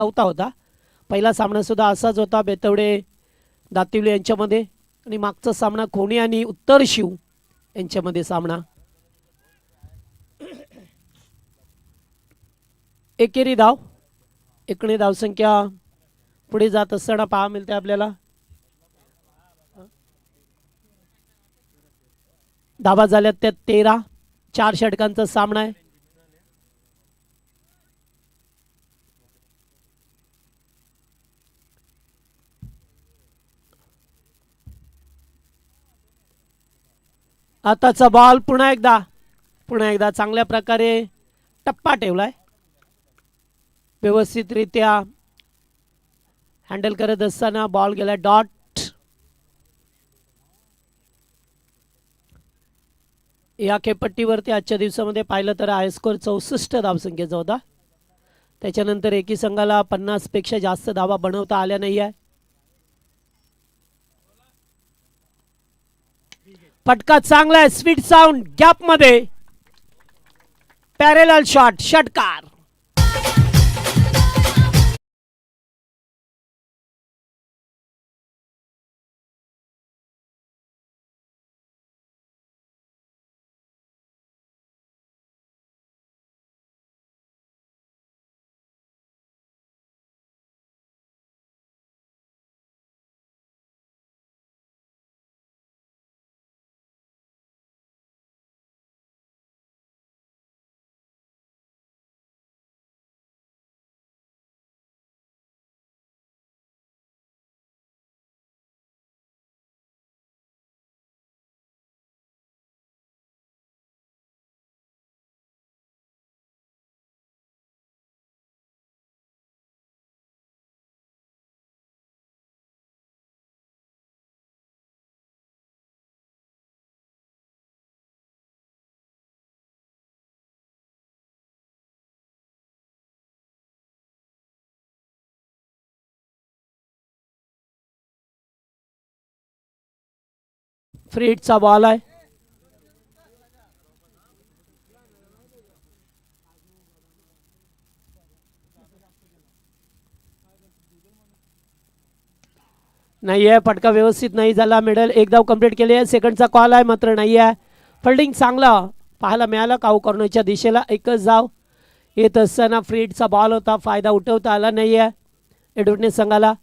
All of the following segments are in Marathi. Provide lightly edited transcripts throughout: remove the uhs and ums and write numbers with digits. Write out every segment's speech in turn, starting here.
होता. पहिला सामना सुद्धा असाच होता, बेतवडे दातिवले यांच्यामध्ये, आणि मागचा सामना खोणी आणि उत्तर शिव यांच्यामध्ये सामना. एकेरी धाव, एकणे धावसंख्या पुढे जात असताना पाहा मिळते आपल्याला. धावा झाल्यात त्या 13. 4 षटकांचा सामना आहे. आताचा बॉल पुन्हा एकदा चांगल्या प्रकारे टप्पा ठेवलाय. व्यवस्थितरित्या हँडल करत असताना बॉल गेला डॉट. या खेळपट्टीवरती आजच्या दिवसामध्ये पाहिलं तर हाय स्कोर 64 धावसंख्येचा होता. त्याच्यानंतर एकी संघाला 50 पेक्षा जास्त धावा बनवता आल्या नाही आहे. फटका चांगला आहे, स्वीट साऊंड गॅप मध्ये पॅरेलल शॉट, षटकार. फ्री हिटचा बॉल आहे. नाही आहे, फटका व्यवस्थित नाही झाला. मिडल एक धाव कंप्लीट केली आहे. सेकंडचा कॉल आहे मात्र नाही आहे. फिल्डिंग चांगला पाहायला मिळाला काऊ कॉर्नरच्या दिशेला. एकच धाव येत असताना फ्री हिटचा बॉल होता, फायदा उठवता आला नाही आहे एडवटनेस संघाला.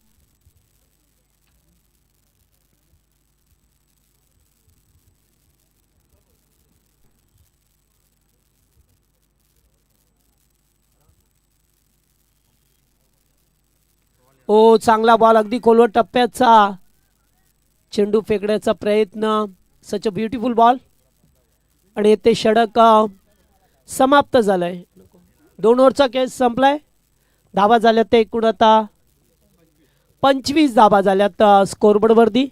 ओ चांगला बॉल, अगदी खोलवर टप्प्याचा चेंडू फेकण्याचा प्रयत्न. सच अ ब्युटिफुल बॉल. आणि ते षटक समाप्त झालंय. 2 ओव्हरचा केस संपलाय. धावा झाल्यात ते एकूण आता 25 धावा झाल्यात स्कोरबोर्ड वरती.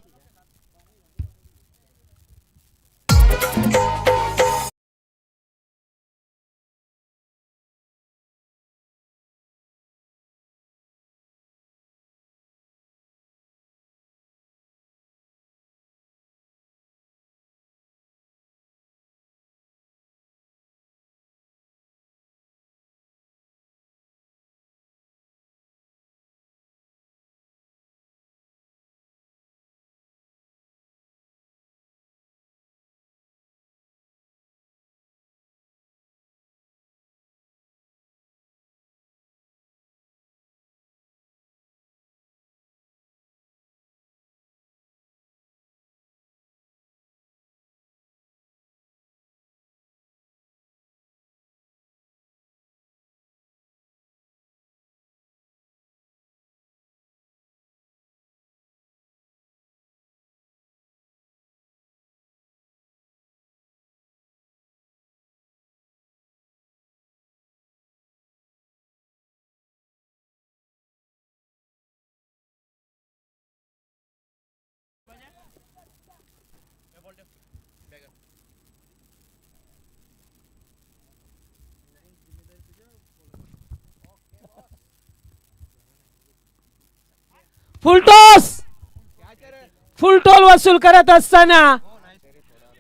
फुल टोल वसूल करत असताना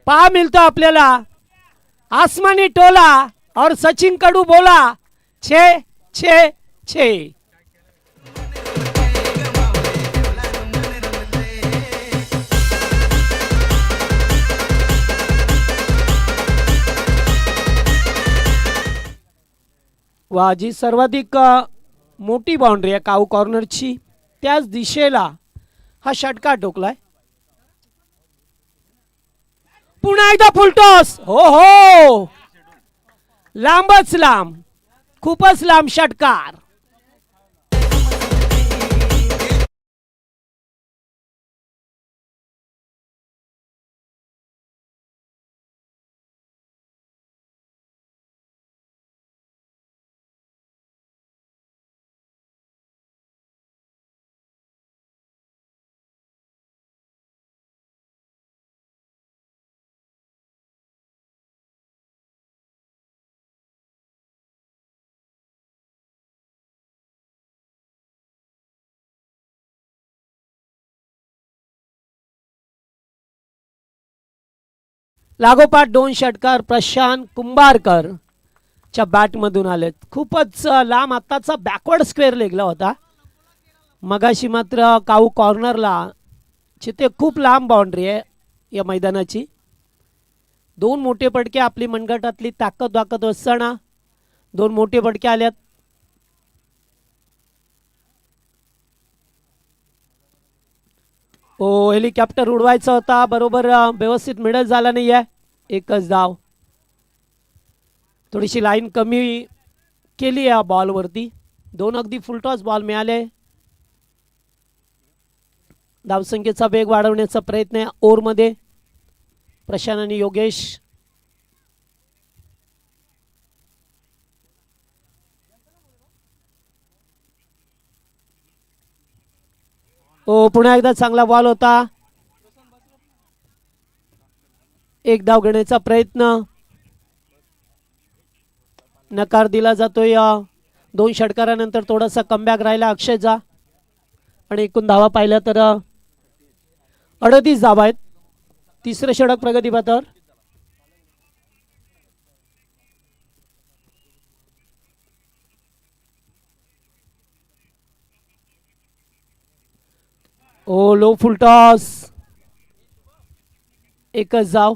पहा मिळतो आपल्याला आसमानी टोला और सचिन कडू बोला छे छे छे. वा, जी सर्वाधिक मोठी बाउंड्री आहे काऊ कॉर्नरची त्याच दिशेला हा षटकार ठोकलाय. पुन्हा एकदा फुलटॉस. हो हो, लांबच लांब, खूपच लांब षटकार. लागोपाठ 2 षटकार प्रशांत कुंभारकर च्या बॅट मधून आलेत. खूपच लांब आताचा बॅकवर्ड स्क्वेअर लेगला होता. मगाशी मात्र काऊ कॉर्नरला जिथे खूप लांब बाउंड्री आहे या मैदानाची. 2 मोठे फटके आपली मनगटातली ताकद दाखवत असताना 2 मोठे फटके आल्यात. ओ, हेलिकॉप्टर उडवायचा होता, बरोबर व्यवस्थित मिडल झाला नाही आहे. एकच धाव. थोडीशी लाईन कमी केली या बॉलवरती. 2 अगदी फुलटॉस बॉल मिळाले. धावसंख्येचा वेग वाढवण्याचा प्रयत्न आहे ओव्हरमध्ये प्रशांत आणि योगेश. ओ, पुन्हा एकदा चांगला बॉल होता. एक धाव घेण्याचा प्रयत्न नकार दिला जातोय. 2 षटकारानंतर थोडासा कमबॅक राहिला अक्षयचा. आणि एकूण धावा पाहिल्या तर 38 धावा आहेत. तिसरं षटक प्रगतीपथावर. ओ, लो फुलटॉस. एकच धाव.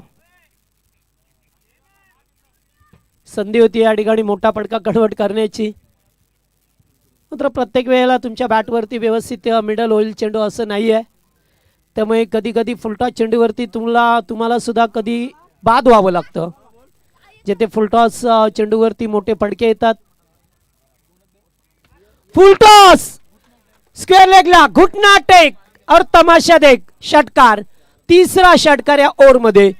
संधी होती या ठिकाणी मोठा फटका कन्वर्ट करण्याची. मात्र प्रत्येक वेळेला तुमच्या बॅटवरती व्यवस्थित मिडल होईल चेंडू असं नाही आहे. त्यामुळे कधी कधी फुलटॉस चेंडूवरती तुम्हाला सुद्धा कधी बाद व्हावं लागतं. जिथे फुलटॉस चेंडूवरती मोठे फटके येतात. फुलटॉस स्क्वेअर लेगला घुटना टेक और तमाशा देख षटकार. तिसरा षटकार या ओव्हरमध्ये.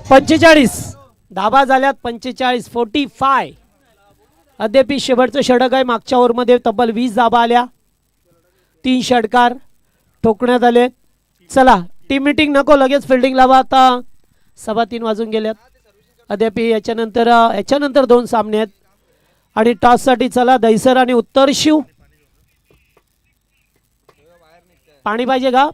पंचेचाळीस धाबा झाल्यात. 45 45. अद्याप शेवटचं षटक आहे. मागच्या ओव्हरमध्ये तब्बल 20 धाबा आल्या. 3 षटकार ठोकण्यात आले. चला, टीम मीटिंग नको, लगेच फिल्डिंग लावा. आता 3:15 वाजून गेल्यात. अद्याप याच्यानंतर 2 सामने आहेत. आणि टॉससाठी चला दहिसर आणि उत्तर शिव. पाणी पाहिजे का?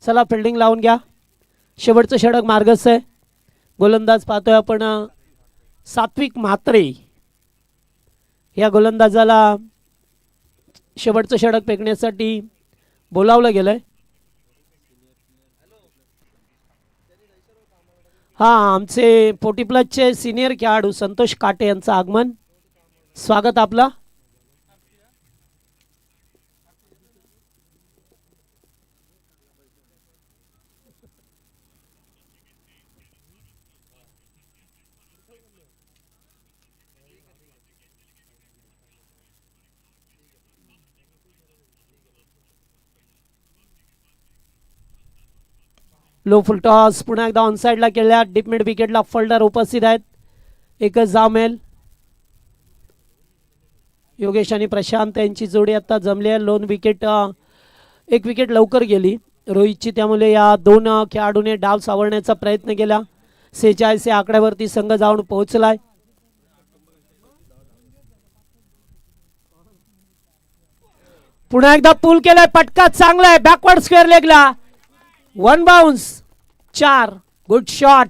चला फिल्डिंग लावून घ्या. शेवटचं षटक मार्गस्थ आहे. गोलंदाज पाहतोय आपण सात्विक म्हात्रे. या गोलंदाजाला शेवटचं षटक फेकण्यासाठी बोलावलं गेलंय. हा, आमचे 40+ सिनियर खेळाडू संतोष काटे यांचं आगमन. स्वागत आपलं. लो फुल टॉस पुन्हा एकदा ऑन साइडला केल्या. डीप मिड विकेटला फोल्डर उपस्थित आहेत. एकच धाव मिळेल. योगेश आणि प्रशांत यांची जोडी आता जमली आहे. 2 विकेट, 1 विकेट लवकर गेली रोहितची, त्यामुळे या 2 खेळाडूने डाव सावरण्याचा प्रयत्न केला. 46 या आकड्यावरती संघ जाऊन पोहोचलाय. पुन्हा एकदा पूल केलाय. पटका चांगला आहे बॅकवर्ड स्क्वेअर लेगला. 1 बाउन्स 4. Good shot.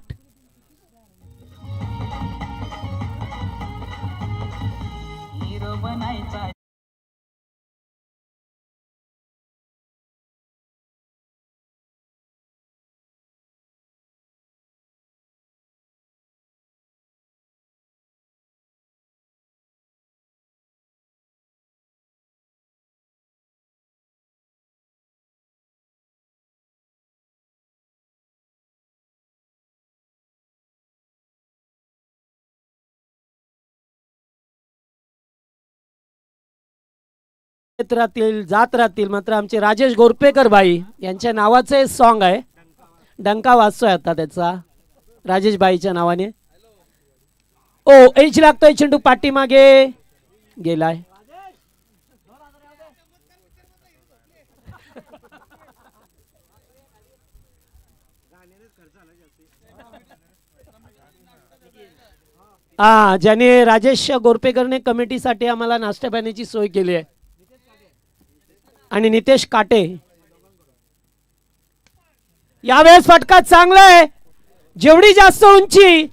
जात राहतील. मात्र आमचे राजेश गोरपेकर भाई यांच्या नावाचे सॉन्ग आहे. डंका वाजतोय आता त्याचा राजेश भाईच्या नावाने. ओ एच लागतोय. चेंडू पाठीमागे गेलाय. ज्याने राजेश गोरपेकरने कमिटीसाठी आम्हाला नाश्ता पाण्याची सोय केली आहे. आणि नितेश काटे. यावेळेस फटका चांगला आहे. जेवढी जास्त उंची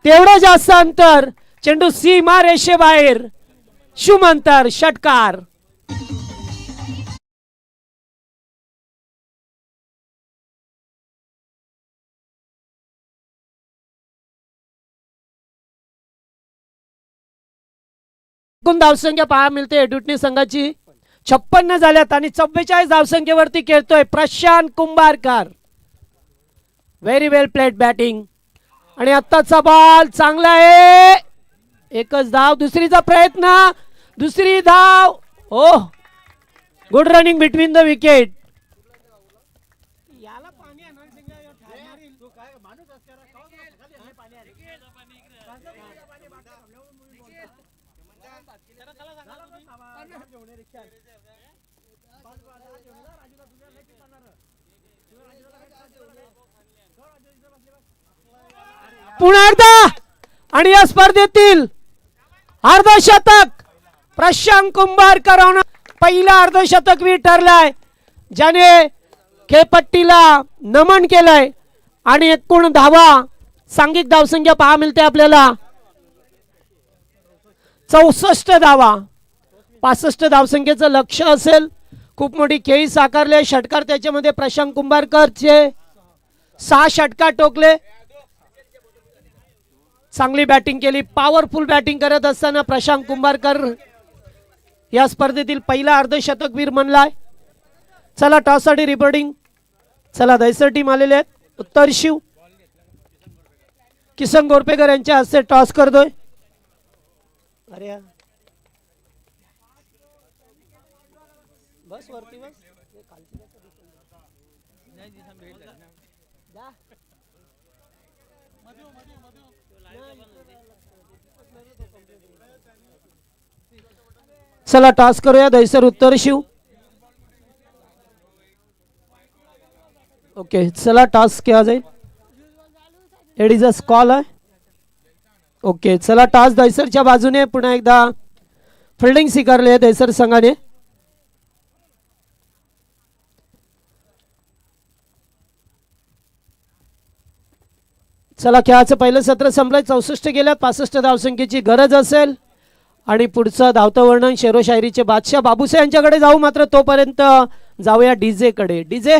तेवढं जास्त अंतर. चेंडू सीमा रेषेबाहेर. शुमंतर षटकार. एकूण धावसंख्या पाहायला मिळते एडुटणी संघाची 56 झाल्यात आणि 44 धावसंख्येवरती खेळतोय प्रशांत कुंभारकर. व्हेरी वेल प्लेड बॅटिंग. आणि आत्ताचा बॉल चांगला आहे. एकच धाव. दुसरीचा प्रयत्न. दुसरी धाव. Oh good running between the wicket. पुन्हा एकदा आणि या स्पर्धेतील अर्धशतक प्रशांत कुंभारकर पहिला अर्धशतकवीर ठरलाय, ज्याने खेळपट्टीला नमन केलंय. आणि एकूण धावा सांघिक धावसंख्या पहा मिळते आपल्याला 64 धावा. 65 धावसंख्येचं लक्ष्य असेल. खूप मोठी खेळी साकारले. षटकार त्याच्यामध्ये प्रशांत कुंभारकरचे 6 षटकार टोकले. चांगली बॅटिंग केली. पॉवरफुल बॅटिंग करत असताना प्रशांत कुंभारकर या स्पर्धेतील पहिला अर्धशतकवीर बनलाय. चला टॉस साठी रिपोर्टिंग. चला दैसर टीम आलेले आहेत. उत्तर शिव किसन गोरपेकर यांच्या हस्ते टॉस करतोय. अरे बस वरती बस. चला टॉस करूया. दैसर उत्तर शिव. ओके चला टॉस केला जाईल. लेडीज कॉल आहे. ओके चला टॉस दैसरच्या बाजूने. पुन्हा एकदा फिल्डिंग स्वीकारली आहे दैसर संघाने. चला खेळाचं पहिलं सत्र संपलंय. 64 गेल्यात. 65 धावसंख्येची गरज असेल. आणि पुढचं धावतं वर्णन शेरो शायरीचे बादशाह बाबूसाहेब यांच्याकडे जाऊ. मात्र तोपर्यंत जाऊया डीजे कडे. डीजे